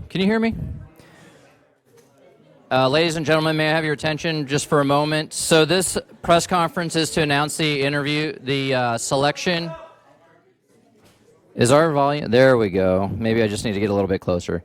Can you hear me? Ladies and gentlemen, may I have your attention just for a moment? So this press conference is to announce the selection. Is our volume? There we go. Maybe I just need to get a little bit closer.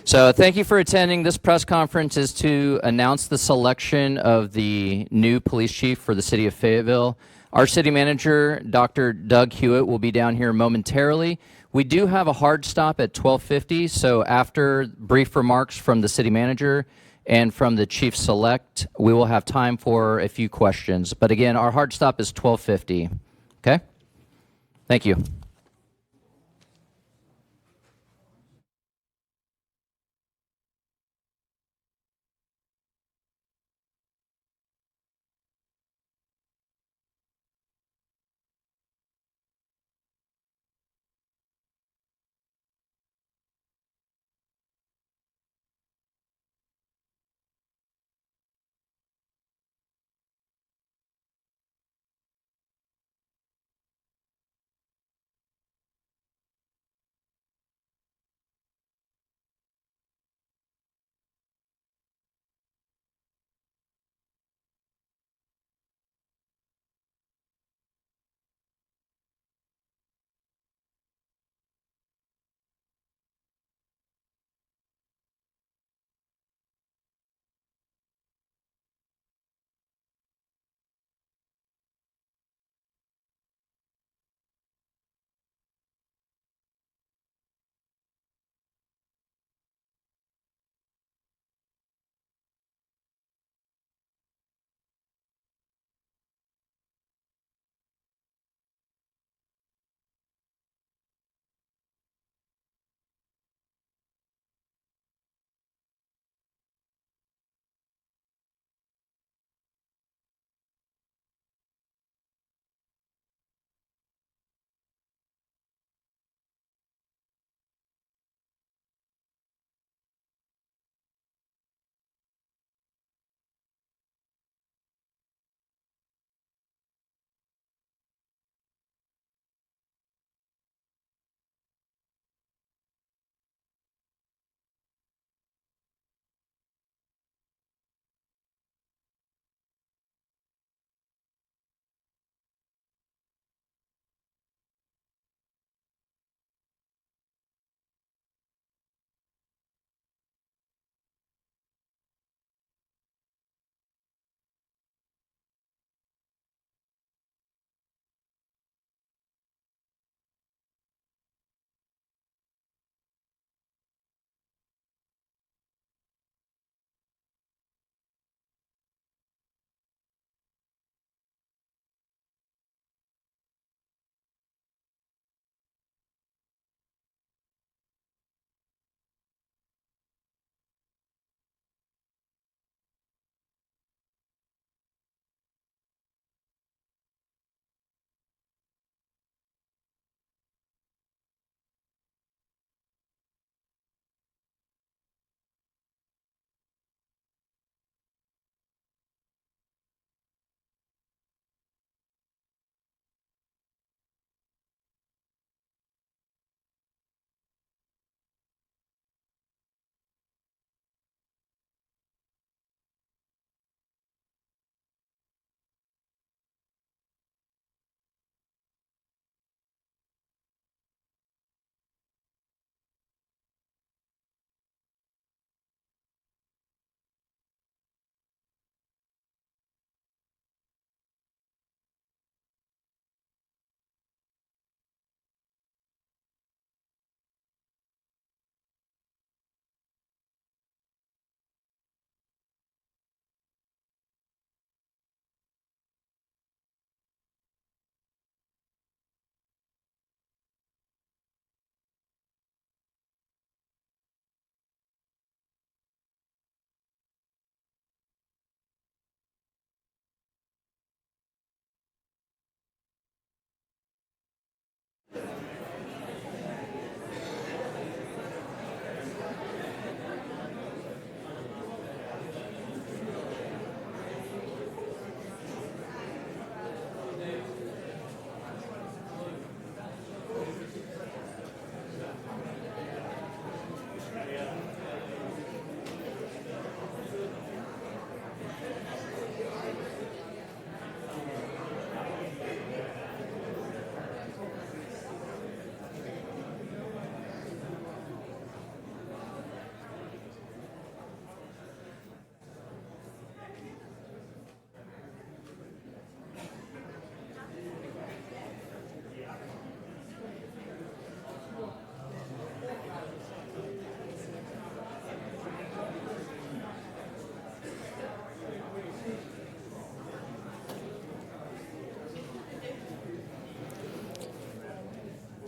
So thank you for attending. This press conference is to announce the selection of the new police chief for the City of Fayetteville. Our city manager, Dr. Doug Hewitt, will be down here momentarily. We do have a hard stop at 12:50, so after brief remarks from the city manager and from the chief select, we will have time for a few questions. But again, our hard stop is 12:50. Okay? Thank you.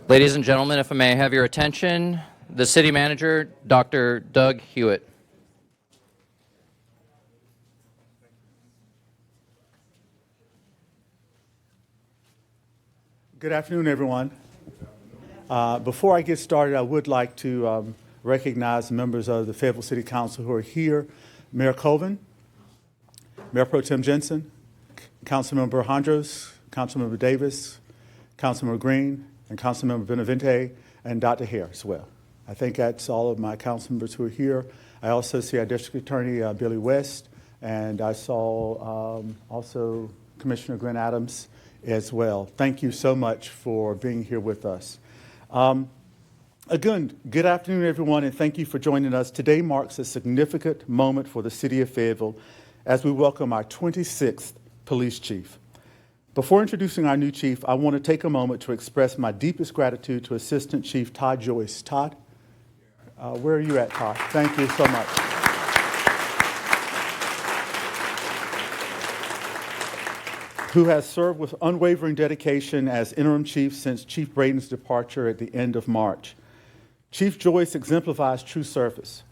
Ladies and gentlemen, if I may have your attention, the City Manager, Dr. Doug Hewitt. Good afternoon, everyone. Before I get started, I would like to recognize members of the Fayetteville City Council who are here. Mayor Colvin, Mayor Pro Tem Jensen, Councilmember Hondros, Councilmember Davis, Councilmember Green, and Councilmember Benavente, and Dr. Hare as well. I think that's all of my council members who are here. I also see our District Attorney, Billy West, and I saw also Commissioner Glenn Adams as well. Thank you so much for being here with us. Again, good afternoon, everyone, and thank you for joining us. Today marks a significant moment for the City of Fayetteville as we welcome our 26th Police Chief. Before introducing our new chief, I want to take a moment to express my deepest gratitude to Assistant Chief Todd Joyce. Todd, where are you at, Todd? Thank you so much. Who has served with unwavering dedication as interim chief since Chief Braden's departure at the end of March. Chief Joyce exemplifies true service.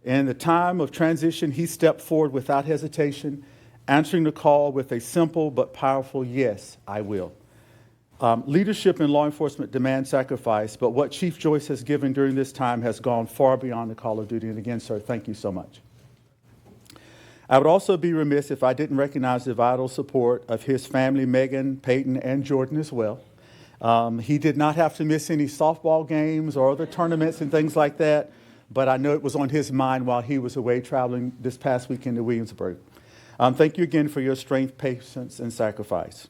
In the time of transition, he stepped forward without hesitation, answering the call with a simple but powerful, yes, I will. Leadership in law enforcement demands sacrifice, but what Chief Joyce has given during this time has gone far beyond the call of duty. And again, sir, thank you so much. I would also be remiss if I didn't recognize the vital support of his family, Megan, Peyton, and Jordan as well. He did not have to miss any softball games or other tournaments and things like that, but I know it was on his mind while he was away traveling this past weekend to Williamsburg. Thank you again for your strength, patience, and sacrifice.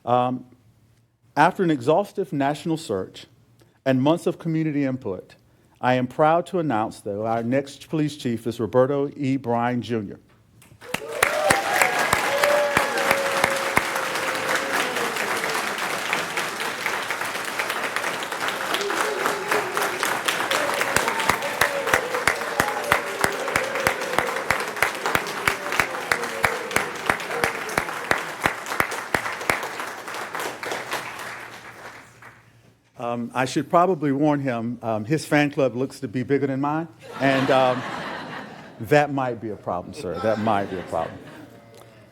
After an exhaustive national search and months of community input, I am proud to announce, though, our next police chief is Roberto E. Bryan, Jr. I should probably warn him, his fan club looks to be bigger than mine, and that might be a problem, sir. That might be a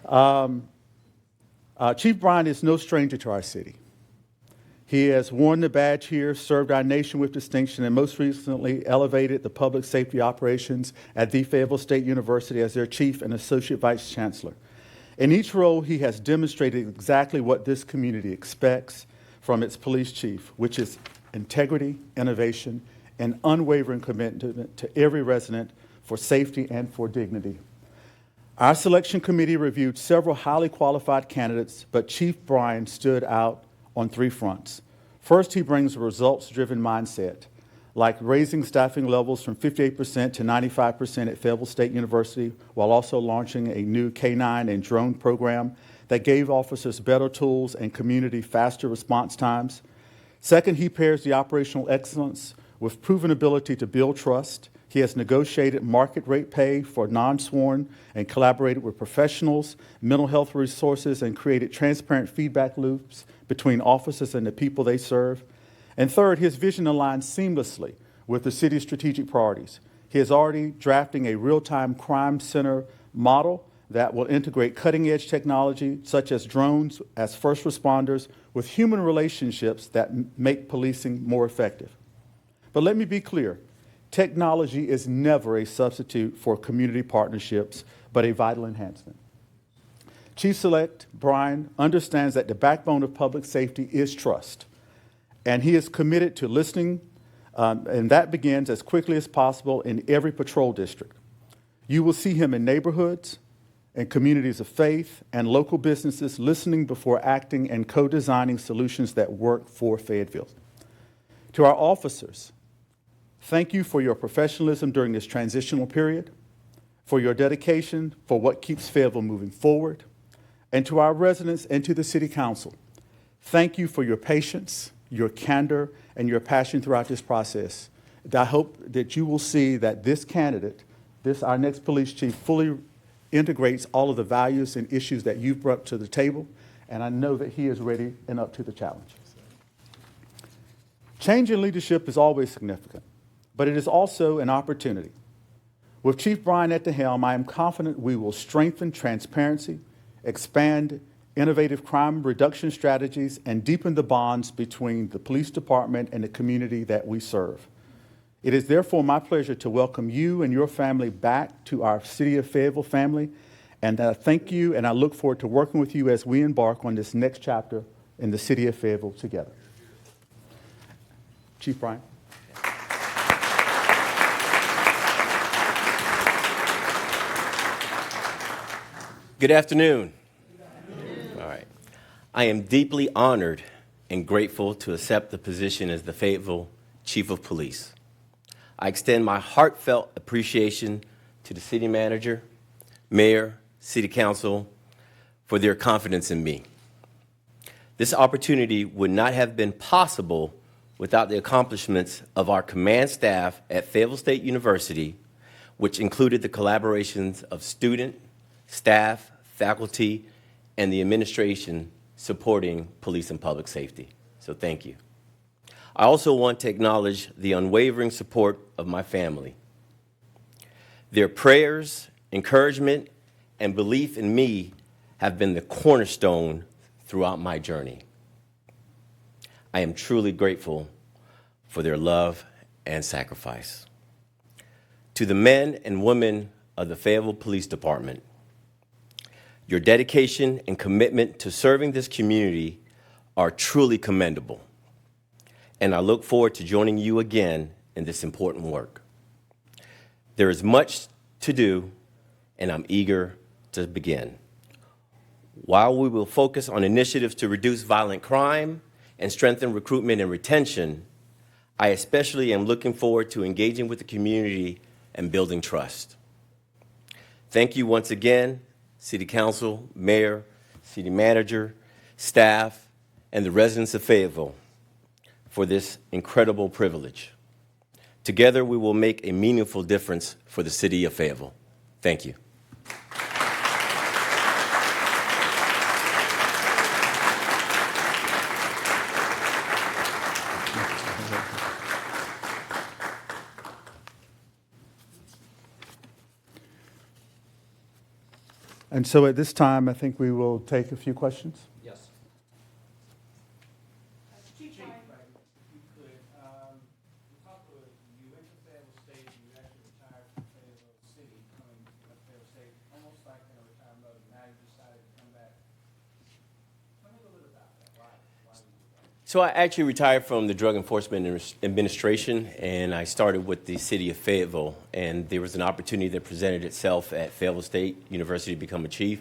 problem. Chief Bryan is no stranger to our city. He has worn the badge here, served our nation with distinction, and most recently elevated the public safety operations at the Fayetteville State University as their chief and associate vice chancellor. In each role, he has demonstrated exactly what this community expects from its police chief, which is integrity, innovation, and unwavering commitment to every resident for safety and for dignity. Our selection committee reviewed several highly qualified candidates, but Chief Bryan stood out on three fronts. First, he brings a results-driven mindset, like raising staffing levels from 58% to 95% at Fayetteville State University, while also launching a new K-9 and drone program that gave officers better tools and community faster response times. Second, he pairs the operational excellence with proven ability to build trust. He has negotiated market rate pay for non-sworn and collaborated with professionals, mental health resources, and created transparent feedback loops between officers and the people they serve. And third, his vision aligns seamlessly with the city's strategic priorities. He is already drafting a real-time crime center model that will integrate cutting-edge technology such as drones as first responders with human relationships that make policing more effective. But let me be clear, technology is never a substitute for community partnerships, but a vital enhancement. Chief-Select Bryan understands that the backbone of public safety is trust, and he is committed to listening, and that begins as quickly as possible in every patrol district. You will see him in neighborhoods, and communities of faith, and local businesses listening before acting and co-designing solutions that work for Fayetteville. To our officers, thank you for your professionalism during this transitional period, for your dedication for what keeps Fayetteville moving forward, and to our residents and to the City Council, thank you for your patience, your candor, and your passion throughout this process. I hope that you will see that this candidate, our next police chief, fully integrates all of the values and issues that you've brought to the table, and I know that he is ready and up to the challenge. Change in leadership is always significant, but it is also an opportunity. With Chief Bryan at the helm, I am confident we will strengthen transparency, expand innovative crime reduction strategies, and deepen the bonds between the police department and the community that we serve. It is therefore my pleasure to welcome you and your family back to our City of Fayetteville family, and thank you, and I look forward to working with you as we embark on this next chapter in the City of Fayetteville together. Chief Bryan. Good afternoon. All right. I am deeply honored and grateful to accept the position as the Fayetteville Chief of Police. I extend my heartfelt appreciation to the city manager, mayor, city council for their confidence in me. This opportunity would not have been possible without the accomplishments of our command staff at Fayetteville State University, which included the collaborations of student, staff, faculty, and the administration supporting police and public safety. So thank you. I also want to acknowledge the unwavering support of my family. Their prayers, encouragement, and belief in me have been the cornerstone throughout my journey. I am truly grateful for their love and sacrifice. To the men and women of the Fayetteville Police Department, your dedication and commitment to serving this community are truly commendable, and I look forward to joining you again in this important work. There is much to do, and I'm eager to begin. While we will focus on initiatives to reduce violent crime and strengthen recruitment and retention, I especially am looking forward to engaging with the community and building trust. Thank you once again, City Council, Mayor, City Manager, staff, and the residents of Fayetteville for this incredible privilege. Together, we will make a meaningful difference for the City of Fayetteville. Thank you. And so at this time, I think we will take a few questions. Yes. Chief, if you could, we talked about you went to Fayetteville State, you actually retired from Fayetteville City, coming to Fayetteville State, almost like in a retirement mode. Now you decided to come back. Tell me a little bit about that. Why did you do that? So I actually retired from the Drug Enforcement Administration, and I started with the City of Fayetteville. And there was an opportunity that presented itself at Fayetteville State University to become a chief.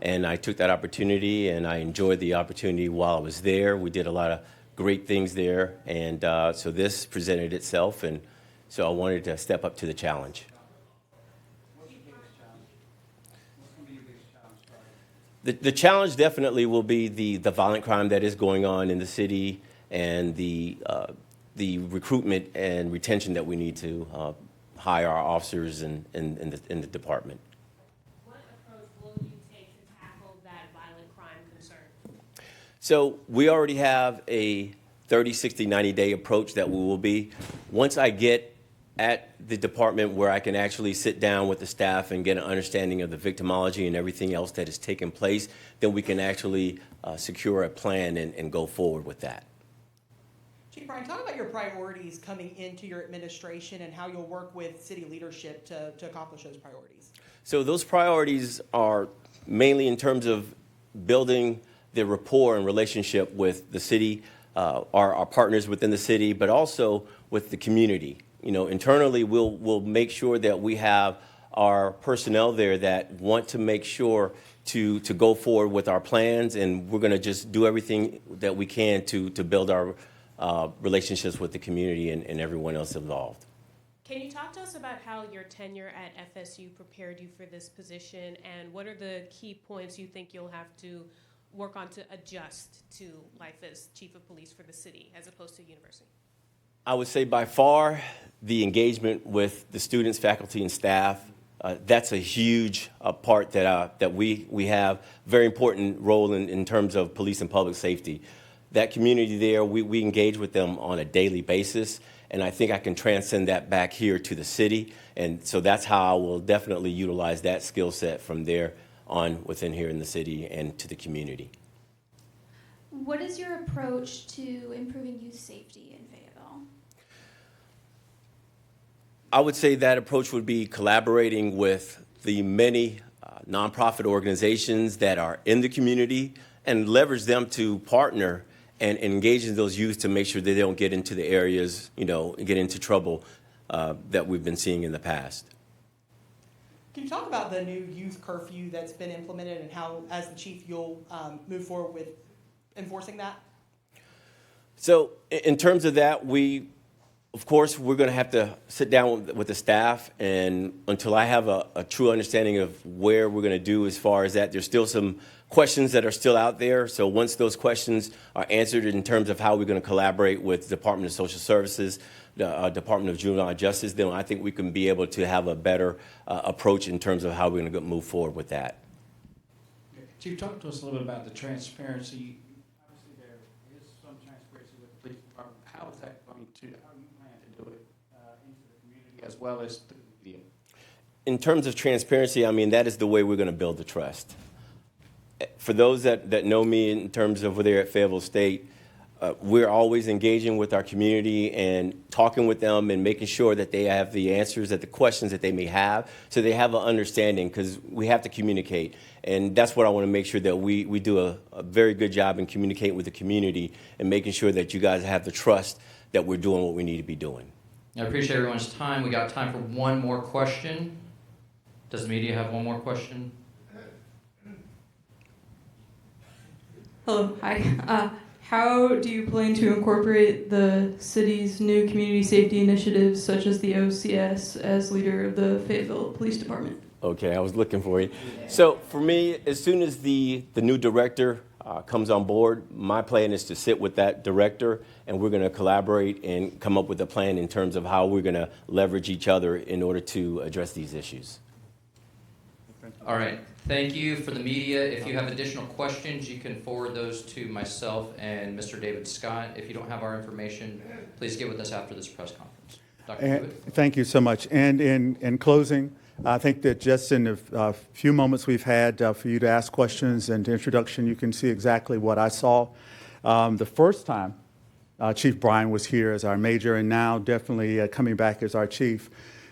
And I took that opportunity, and I enjoyed the opportunity while I was there. We did a lot of great things there, and so this presented itself, and so I wanted to step up to the challenge. What's your biggest challenge? What's going to be your biggest challenge starting? The challenge definitely will be the violent crime that is going on in the city and the recruitment and retention that we need to hire our officers in the department. What approach will you take to tackle that violent crime concern? So we already have a 30, 60, 90-day approach that we will be. Once I get at the department where I can actually sit down with the staff and get an understanding of the victimology and everything else that has taken place, then we can actually secure a plan and go forward with that. Chief Bryan, talk about your priorities coming into your administration and how you'll work with city leadership to accomplish those priorities. So those priorities are mainly in terms of building the rapport and relationship with the city, our partners within the city, but also with the community. You know, internally, we'll make sure that we have our personnel there that want to make sure to go forward with our plans, and we're going to just do everything that we can to build our relationships with the community and everyone else involved. Can you talk to us about how your tenure at FSU prepared you for this position, and what are the key points you think you'll have to work on to adjust to life as chief of police for the city as opposed to university? I would say by far the engagement with the students, faculty, and staff, that's a huge part that we have, very important role in terms of police and public safety. that community there, we engage with them on a daily basis, and I think I can transcend that back here to the city, and so that's how I will definitely utilize that skill set from there on within here in the city and to the community. What is your approach to improving youth safety in Fayetteville? I would say that approach would be collaborating with the many nonprofit organizations that are in the community and leverage them to partner and engage in those youth to make sure they don't get into the areas, get into trouble that we've been seeing in the past. Can you talk about the new youth curfew that's been implemented and how, as the chief, you'll move forward with enforcing that? So in terms of that, of course, we're going to have to sit down with the staff, and until I have a true understanding of where we're going to do as far as that, there's still some questions that are still out there. So once those questions are answered in terms of how we're going to collaborate with the Department of Social Services, the Department of Juvenile Justice, then I think we can be able to have a better approach in terms of how we're going to move forward with that. Chief, talk to us a little bit about the transparency. Obviously, there is some transparency with the police department. How is that going to, how do you plan to do it into the community as well as through the media? In terms of transparency, I mean, that is the way we're going to build the trust. For those that know me in terms of over there at Fayetteville State, we're always engaging with our community and talking with them and making sure that they have the answers that the questions that they may have, so they have an understanding, because we have to communicate. And that's what I want to make sure that we do a very good job in communicating with the community and making sure that you guys have the trust that we're doing what we need to be doing. I appreciate everyone's time. We got time for one more question. Does the media have one more question? Hello, hi. How do you plan to incorporate the city's new community safety initiatives, such as the OCS, as leader of the Fayetteville Police Department? Okay, I was looking for you. So for me, as soon as the new director comes on board, my plan is to sit with that director, and we're going to collaborate and come up with a plan in terms of how we're going to leverage each other in order to address these issues. All right. Thank you. For the media, if you have additional questions, you can forward those to myself and Mr. David Scott. If you don't have our information, please get with us after this press conference. Dr. Hewitt. Thank you so much. And in closing, I think that just in the few moments we've had for you to ask questions and introduction, you can see exactly what I saw. The first time Chief Bryan was here as our major, and now definitely coming back as our chief.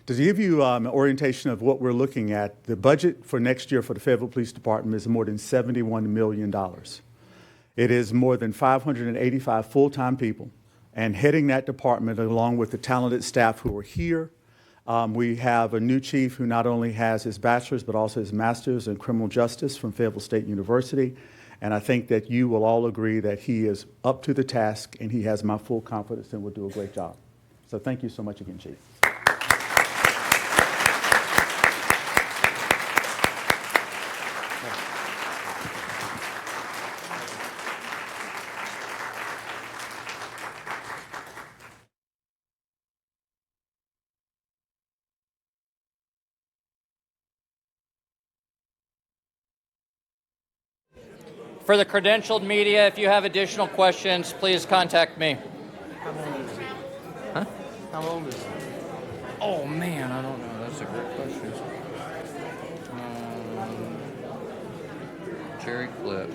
To give you an orientation of what we're looking at, the budget for next year for the Fayetteville Police Department is more than $71 million. It is more than 585 full-time people. And heading that department, along with the talented staff who are here, we have a new chief who not only has his bachelor's, but also his master's in criminal justice from Fayetteville State University. And I think that you will all agree that he is up to the task, and he has my full confidence and will do a great job. So thank you so much again, Chief. For the credentialed media, if you have additional questions, please contact me. Huh? How old is he? Oh, man, I don't know. That's a great question. Jerry Clip.